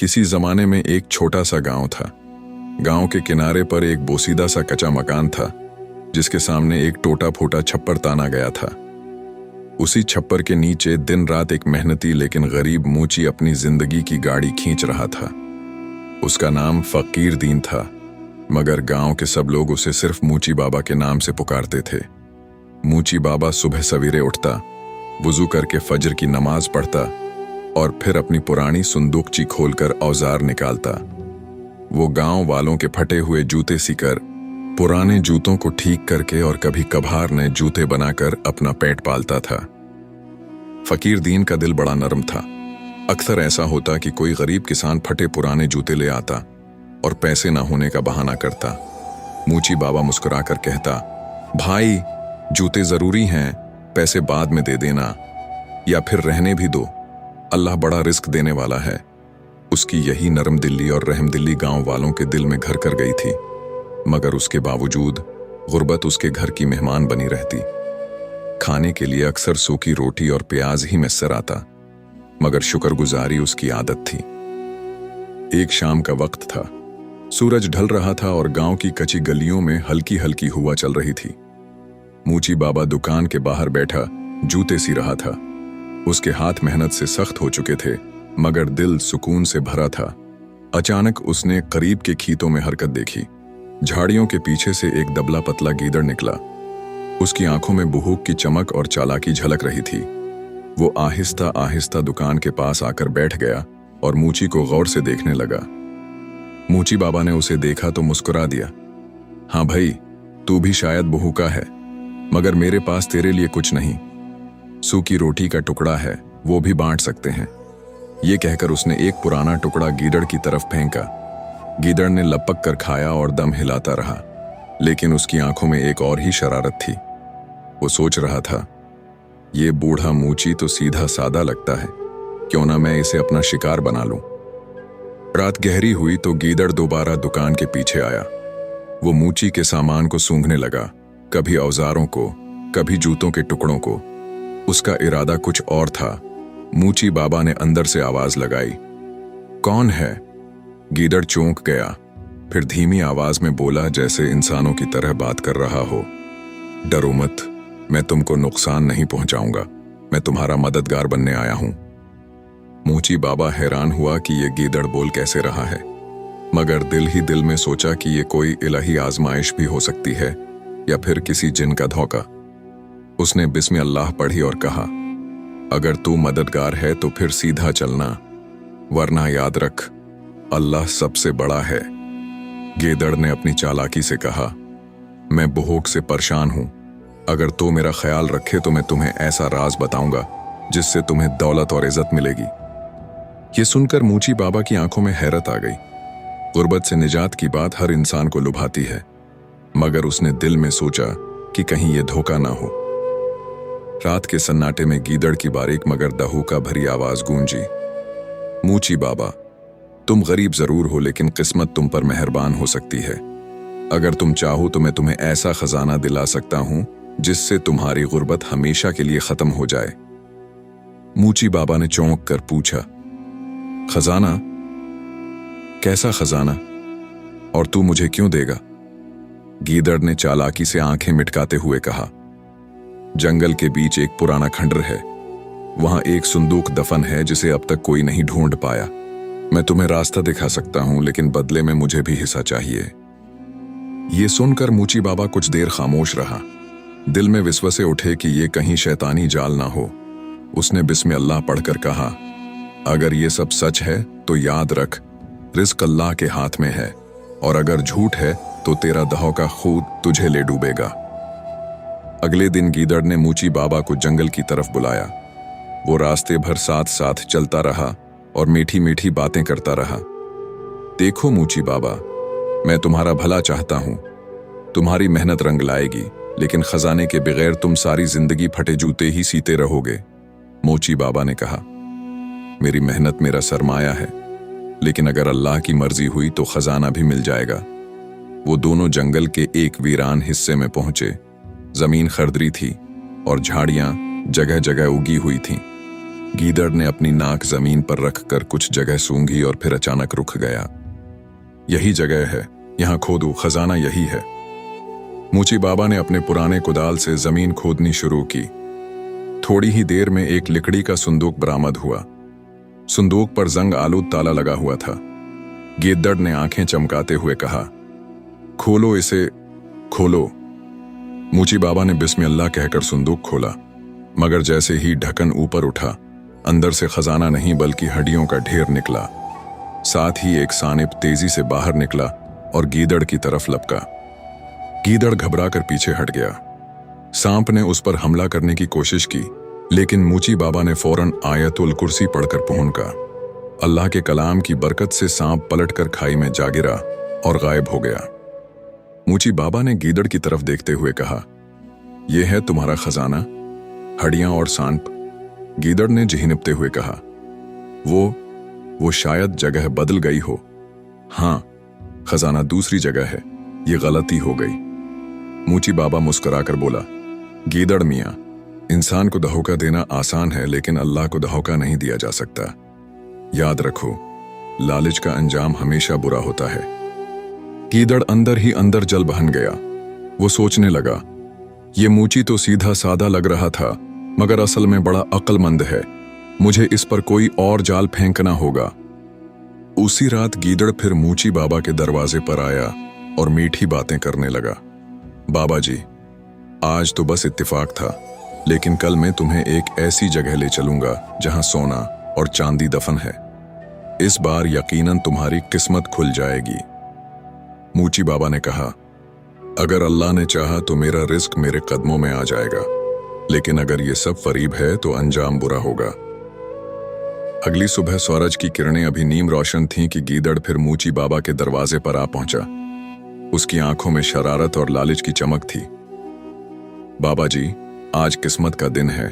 किसी जमाने में एक छोटा सा गांव था। गांव के किनारे पर एक बोसीदा सा कच्चा मकान था, जिसके सामने एक टूटा फूटा छप्पर ताना गया था। उसी छप्पर के नीचे दिन रात एक मेहनती लेकिन गरीब मूची अपनी जिंदगी की गाड़ी खींच रहा था। उसका नाम फकीर दीन था, मगर गांव के सब लोग उसे सिर्फ मूची बाबा के नाम से पुकारते थे। मूची बाबा सुबह सवेरे उठता, वुजू करके फजर की नमाज पढ़ता और फिर अपनी पुरानी सुंदूकची खोलकर औजार निकालता। वो गांव वालों के फटे हुए जूते सीकर, पुराने जूतों को ठीक करके और कभी कभार नए जूते बनाकर अपना पेट पालता था। फकीर दीन का दिल बड़ा नरम था। अक्सर ऐसा होता कि कोई गरीब किसान फटे पुराने जूते ले आता और पैसे न होने का बहाना करता। मूची बाबा मुस्कुराकर कहता, भाई जूते जरूरी हैं, पैसे बाद में दे देना या फिर रहने भी दो, अल्लाह बड़ा रिस्क देने वाला है। उसकी यही नरम दिल्ली और रहमदिल्ली गांव वालों के दिल में घर कर गई थी, मगर उसके बावजूद गुर्बत उसके घर की मेहमान बनी रहती। खाने के लिए अक्सर सूखी रोटी और प्याज ही मैसर आता, मगर शुक्रगुजारी उसकी आदत थी। एक शाम का वक्त था, सूरज ढल रहा था और गांव की कच्ची गलियों में हल्की हल्की हवा चल रही थी। मूची बाबा दुकान के बाहर बैठा जूते सी रहा था। उसके हाथ मेहनत से सख्त हो चुके थे, मगर दिल सुकून से भरा था। अचानक उसने करीब के खेतों में हरकत देखी। झाड़ियों के पीछे से एक दबला पतला गीदड़ निकला। उसकी आंखों में बुहूक की चमक और चालाकी झलक रही थी। वो आहिस्ता आहिस्ता दुकान के पास आकर बैठ गया और मूची को गौर से देखने लगा। मूची बाबा ने उसे देखा तो मुस्कुरा दिया, हाँ भाई, तू भी शायद बुहूका है, मगर मेरे पास तेरे लिए कुछ नहीं। सूखी रोटी का टुकड़ा है, वो भी बांट सकते हैं। ये कहकर उसने एक पुराना टुकड़ा गीदड़ की तरफ फेंका। गीदड़ ने लपक कर खाया और दम हिलाता रहा, लेकिन उसकी आंखों में एक और ही शरारत थी। वो सोच रहा था, ये बूढ़ा मूची तो सीधा सादा लगता है, क्यों ना मैं इसे अपना शिकार बना लूं। रात गहरी हुई तो गीदड़ दोबारा दुकान के पीछे आया। वो मूची के सामान को सूंघने लगा, कभी औजारों को, कभी जूतों के टुकड़ों को। उसका इरादा कुछ और था। मूची बाबा ने अंदर से आवाज लगाई, कौन है? गीदड़ चौंक गया, फिर धीमी आवाज में बोला, जैसे इंसानों की तरह बात कर रहा हो, डरो मत, मैं तुमको नुकसान नहीं पहुंचाऊंगा, मैं तुम्हारा मददगार बनने आया हूं। मूची बाबा हैरान हुआ कि ये गीदड़ बोल कैसे रहा है, मगर दिल ही दिल में सोचा कि ये कोई इलाही आजमाइश भी हो सकती है या फिर किसी जिन का धोखा। उसने बिस्मि अल्लाह पढ़ी और कहा, अगर तू मददगार है तो फिर सीधा चलना, वरना याद रख, अल्लाह सबसे बड़ा है। गीदड़ ने अपनी चालाकी से कहा, मैं भूख से परेशान हूं, अगर तू मेरा ख्याल रखे तो मैं तुम्हें ऐसा राज बताऊंगा जिससे तुम्हें दौलत और इज्जत मिलेगी। ये सुनकर मूची बाबा की आंखों में हैरत आ गई। गुर्बत से निजात की बात हर इंसान को लुभाती है, मगर उसने दिल में सोचा कि कहीं ये धोखा ना हो। रात के सन्नाटे में गीदड़ की बारीक मगर दहूका भरी आवाज गूंजी, मूची बाबा, तुम गरीब जरूर हो, लेकिन किस्मत तुम पर मेहरबान हो सकती है। अगर तुम चाहो तो मैं तुम्हें ऐसा खजाना दिला सकता हूं जिससे तुम्हारी गुर्बत हमेशा के लिए खत्म हो जाए। मूची बाबा ने चौंक कर पूछा, खजाना? कैसा खजाना? और तू मुझे क्यों देगा? गीदड़ ने चालाकी से आंखें मिटकाते हुए कहा, जंगल के बीच एक पुराना खंडर है, वहां एक संदूक दफन है जिसे अब तक कोई नहीं ढूंढ पाया। मैं तुम्हें रास्ता दिखा सकता हूं, लेकिन बदले में मुझे भी हिस्सा चाहिए। ये सुनकर मूची बाबा कुछ देर खामोश रहा। दिल में विस्वसे उठे कि ये कहीं शैतानी जाल ना हो। उसने बिस्मि अल्लाह पढ़कर कहा, अगर ये सब सच है तो याद रख, रिस्क अल्लाह के हाथ में है, और अगर झूठ है तो तेरा दहौका खुद तुझे ले डूबेगा। अगले दिन गीदड़ ने मूची बाबा को जंगल की तरफ बुलाया। वो रास्ते भर साथ साथ चलता रहा और मीठी मीठी बातें करता रहा। देखो मूची बाबा, मैं तुम्हारा भला चाहता हूं, तुम्हारी मेहनत रंग लाएगी, लेकिन खजाने के बगैर तुम सारी जिंदगी फटे जूते ही सीते रहोगे। मूची बाबा ने कहा, मेरी मेहनत मेरा सरमाया है, लेकिन अगर अल्लाह की मर्जी हुई तो खजाना भी मिल जाएगा। वो दोनों जंगल के एक वीरान हिस्से में पहुंचे। जमीन खरदरी थी और झाड़ियां जगह जगह उगी हुई थीं। गीदड़ ने अपनी नाक जमीन पर रखकर कुछ जगह सूंघी और फिर अचानक रुक गया। यही जगह है, यहां खोदो, खजाना यही है। मूची बाबा ने अपने पुराने कुदाल से जमीन खोदनी शुरू की। थोड़ी ही देर में एक लकड़ी का संदूक बरामद हुआ। संदूक पर जंग आलूद ताला लगा हुआ था। गीदड़ ने आंखें चमकाते हुए कहा, खोलो इसे, खोलो। मूची बाबा ने बिस्मिल्लाह कहकर संदूक खोला, मगर जैसे ही ढक्कन ऊपर उठा, अंदर से खजाना नहीं बल्कि हड्डियों का ढेर निकला। साथ ही एक सानिप तेजी से बाहर निकला और गीदड़ की तरफ लपका। गीदड़ घबराकर पीछे हट गया। सांप ने उस पर हमला करने की कोशिश की, लेकिन मूची बाबा ने फौरन आयतुल कुर्सी पढ़कर पहुंचा। अल्लाह के कलाम की बरकत से सांप पलटकर खाई में जा गिरा और गायब हो गया। मूची बाबा ने गीदड़ की तरफ देखते हुए कहा, यह है तुम्हारा खजाना, हड्डियां और सांप। गीदड़ ने झिनकते हुए कहा, वो शायद जगह बदल गई हो। हां, खजाना दूसरी जगह है, ये गलती हो गई। मूची बाबा मुस्कुराकर बोला, गीदड़ मियां, इंसान को धोखा देना आसान है, लेकिन अल्लाह को धोखा नहीं दिया जा सकता। याद रखो, लालच का अंजाम हमेशा बुरा होता है। गीदड़ अंदर ही अंदर जल बहन गया। वो सोचने लगा, ये मूची तो सीधा सादा लग रहा था, मगर असल में बड़ा अक्लमंद है। मुझे इस पर कोई और जाल फेंकना होगा। उसी रात गीदड़ फिर मूची बाबा के दरवाजे पर आया और मीठी बातें करने लगा। बाबा जी, आज तो बस इत्तेफाक था, लेकिन कल मैं तुम्हें एक ऐसी जगह ले चलूंगा जहां सोना और चांदी दफन है। इस बार यकीनन तुम्हारी किस्मत खुल जाएगी। मूची बाबा ने कहा, अगर अल्लाह ने चाहा तो मेरा रिस्क मेरे कदमों में आ जाएगा, लेकिन अगर ये सब फरीब है तो अंजाम बुरा होगा। अगली सुबह सूरज की किरणें अभी नीम रोशन थीं कि गीदड़ फिर मूची बाबा के दरवाजे पर आ पहुंचा। उसकी आंखों में शरारत और लालच की चमक थी। बाबा जी, आज किस्मत का दिन है।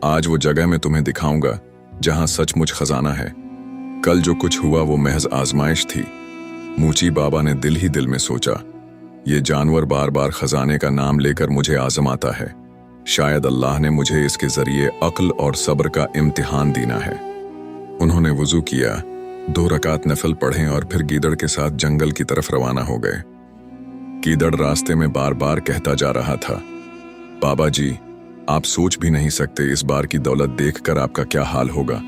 आज वो जगह मैं तुम्हें दिखाऊंगा जहां सचमुच खजाना है। कल जो कुछ हुआ वो महज आजमाइश थी। मूची बाबा ने दिल ही दिल में सोचा, ये जानवर बार बार खजाने का नाम लेकर मुझे आजमाता है। शायद अल्लाह ने मुझे इसके जरिए अक्ल और सब्र का इम्तिहान देना है। उन्होंने वुजू किया, 2 रकात नफल पढ़े और फिर गीदड़ के साथ जंगल की तरफ रवाना हो गए। गीदड़ रास्ते में बार बार कहता जा रहा था, बाबा जी, आप सोच भी नहीं सकते इस बार की दौलत देखकर आपका क्या हाल होगा।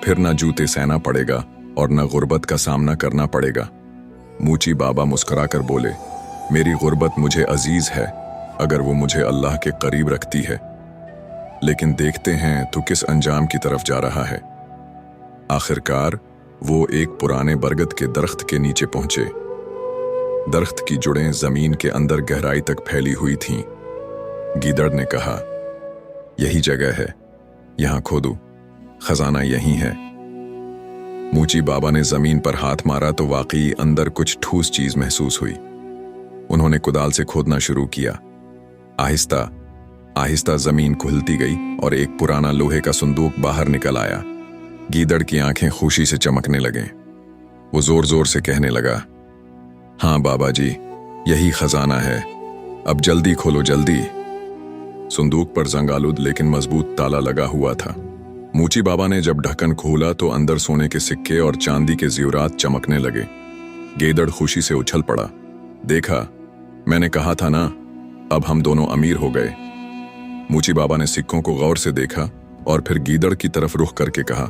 फिर न जूते सहना पड़ेगा और न गुर्बत का सामना करना पड़ेगा। मूची बाबा मुस्कुराकर बोले, मेरी गुर्बत मुझे अजीज है, अगर वो मुझे अल्लाह के करीब रखती है। लेकिन देखते हैं तो किस अंजाम की तरफ जा रहा है। आखिरकार वो एक पुराने बरगद के दरख्त के नीचे पहुंचे। दरख्त की जुड़ें जमीन के अंदर गहराई तक फैली हुई थीं। गीदड़ ने कहा, यही जगह है, यहां खोदो, खजाना यही है। मूची बाबा ने जमीन पर हाथ मारा तो वाकई अंदर कुछ ठोस चीज महसूस हुई। उन्होंने कुदाल से खोदना शुरू किया। आहिस्ता आहिस्ता जमीन खुलती गई और एक पुराना लोहे का संदूक बाहर निकल आया। गीदड़ की आंखें खुशी से चमकने लगे। वो जोर जोर से कहने लगा, हाँ बाबा जी, यही खजाना है, अब जल्दी खोलो, जल्दी। संदूक पर जंगालुद लेकिन मजबूत ताला लगा हुआ था। मूची बाबा ने जब ढक्कन खोला तो अंदर सोने के सिक्के और चांदी के ज़ेवरात चमकने लगे। गीदड़ खुशी से उछल पड़ा, देखा, मैंने कहा था ना, अब हम दोनों अमीर हो गए। मूची बाबा ने सिक्कों को गौर से देखा और फिर गीदड़ की तरफ रुख करके कहा,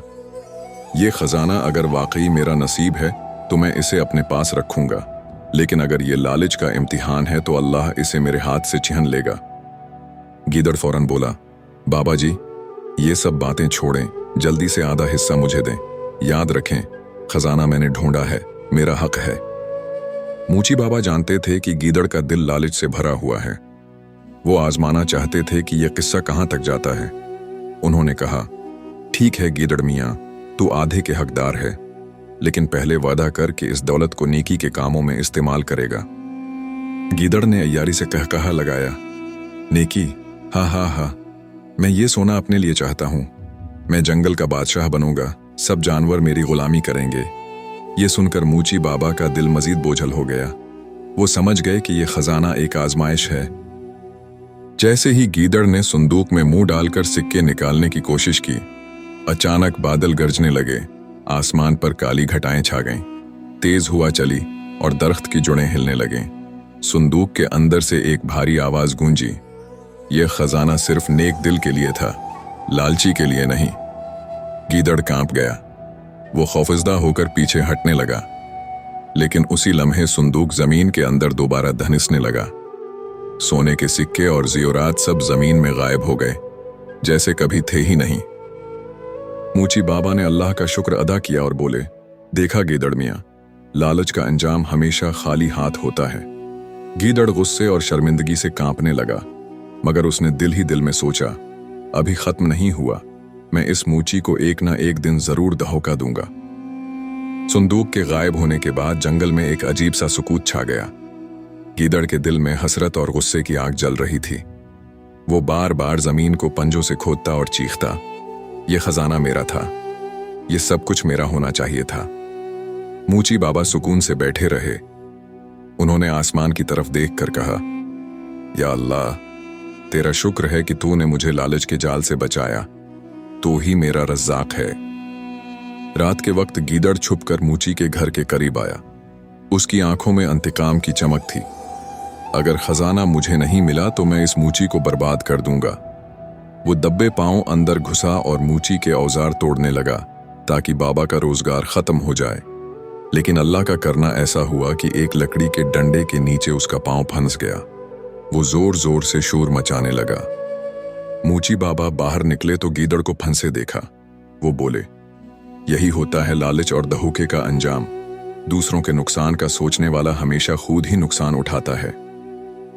यह खजाना अगर वाकई मेरा नसीब है तो मैं इसे अपने पास रखूंगा, लेकिन अगर ये लालच का इम्तिहान है तो अल्लाह इसे मेरे हाथ से छीन लेगा। गीदड़ फौरन बोला, बाबा जी, ये सब बातें छोड़ें, जल्दी से आधा हिस्सा मुझे दें। याद रखें, खजाना मैंने ढूंढा है, मेरा हक है। मूची बाबा जानते थे कि गीदड़ का दिल लालच से भरा हुआ है। वो आजमाना चाहते थे कि यह किस्सा कहां तक जाता है। उन्होंने कहा, ठीक है गीदड़ मियां, तू आधे के हकदार है, लेकिन पहले वादा कर कि इस दौलत को नेकी के कामों में इस्तेमाल करेगा। गीदड़ ने अय्यारी से कहकहा लगाया, नेकी? हा हा हा, मैं ये सोना अपने लिए चाहता हूं। मैं जंगल का बादशाह बनूंगा, सब जानवर मेरी गुलामी करेंगे। ये सुनकर मूची बाबा का दिल मजीद बोझल हो गया। वो समझ गए कि यह खजाना एक आजमाइश है। जैसे ही गीदड़ ने संदूक में मुंह डालकर सिक्के निकालने की कोशिश की, अचानक बादल गरजने लगे, आसमान पर काली घटाएं छा गईं, तेज हवा चली और दरख्त की जड़ें हिलने लगीं। संदूक के अंदर से एक भारी आवाज गूंजी। यह खजाना सिर्फ नेक दिल के लिए था, लालची के लिए नहीं। गीदड़ कांप गया। वो खौफजदा होकर पीछे हटने लगा, लेकिन उसी लम्हे संदूक जमीन के अंदर दोबारा धनिसने लगा। सोने के सिक्के और ज़ियोरात सब जमीन में गायब हो गए, जैसे कभी थे ही नहीं। मूची बाबा ने अल्लाह का शुक्र अदा किया और बोले, देखा गीदड़ मियां, लालच का अंजाम हमेशा खाली हाथ होता है। गीदड़ गुस्से और शर्मिंदगी से कांपने लगा, मगर उसने दिल ही दिल में सोचा, अभी खत्म नहीं हुआ, मैं इस मूची को एक ना एक दिन जरूर धोखा दूंगा। संदूक के गायब होने के बाद जंगल में एक अजीब सा सुकूत छा गया। गीदड़ के दिल में हसरत और गुस्से की आग जल रही थी। वो बार बार जमीन को पंजों से खोदता और चीखता, यह खजाना मेरा था, यह सब कुछ मेरा होना चाहिए था। मूची बाबा सुकून से बैठे रहे। उन्होंने आसमान की तरफ देखकर कहा, या अल्लाह, तेरा शुक्र है कि तूने मुझे लालच के जाल से बचाया, तू ही मेरा रज़्ज़ाक़ है। रात के वक्त गीदड़ छुपकर मूची के घर के करीब आया। उसकी आंखों में इंतकाम की चमक थी। अगर खजाना मुझे नहीं मिला तो मैं इस मूची को बर्बाद कर दूंगा। वो दब्बे पांव अंदर घुसा और मूची के औजार तोड़ने लगा ताकि बाबा का रोजगार खत्म हो जाए। लेकिन अल्लाह का करना ऐसा हुआ कि एक लकड़ी के डंडे के नीचे उसका पांव फंस गया। वो जोर जोर से शोर मचाने लगा। मूची बाबा बाहर निकले तो गीदड़ को फंसे देखा। वो बोले, यही होता है लालच और धोखे का अंजाम। दूसरों के नुकसान का सोचने वाला हमेशा खुद ही नुकसान उठाता है।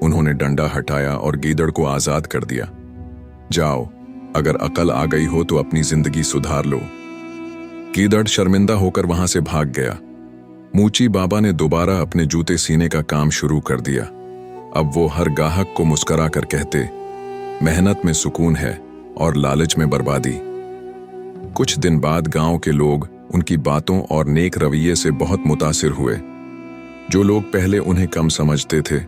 उन्होंने डंडा हटाया और गीदड़ को आजाद कर दिया। जाओ, अगर अकल आ गई हो तो अपनी जिंदगी सुधार लो। गीदड़ शर्मिंदा होकर वहां से भाग गया। मूची बाबा ने दोबारा अपने जूते सीने का काम शुरू कर दिया। अब वो हर गाहक को मुस्करा कर कहते, मेहनत में सुकून है और लालच में बर्बादी। कुछ दिन बाद गांव के लोग उनकी बातों और नेक रवैये से बहुत मुतासिर हुए। जो लोग पहले उन्हें कम समझते थे,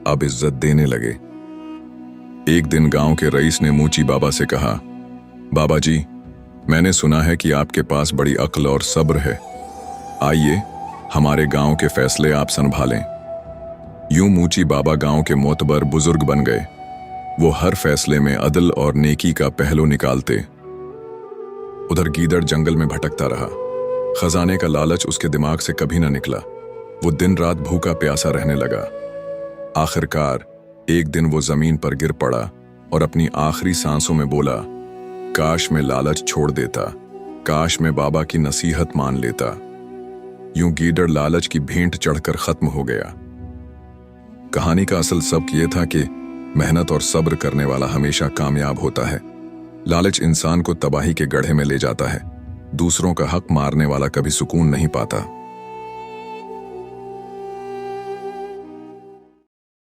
अब इज्जत देने लगे। एक दिन गांव के रईस ने मूची बाबा से कहा, बाबा जी, मैंने सुना है कि आपके पास बड़ी अक्ल और सब्र है। आइए, हमारे गांव के फैसले आप संभालें। यूं मूची बाबा गांव के मोतबर बुजुर्ग बन गए। वो हर फैसले में अदल और नेकी का पहलू निकालते। उधर गीदड़ जंगल में भटकता रहा। खजाने का लालच उसके दिमाग से कभी ना निकला। वो दिन रात भूखा प्यासा रहने लगा। आखिरकार एक दिन वो जमीन पर गिर पड़ा और अपनी आखिरी सांसों में बोला, काश मैं लालच छोड़ देता, काश मैं बाबा की नसीहत मान लेता। यूं गीदड़ लालच की भेंट चढ़कर खत्म हो गया। कहानी का असल सबक यह था कि मेहनत और सब्र करने वाला हमेशा कामयाब होता है। लालच इंसान को तबाही के गड्ढे में ले जाता है। दूसरों का हक मारने वाला कभी सुकून नहीं पाता।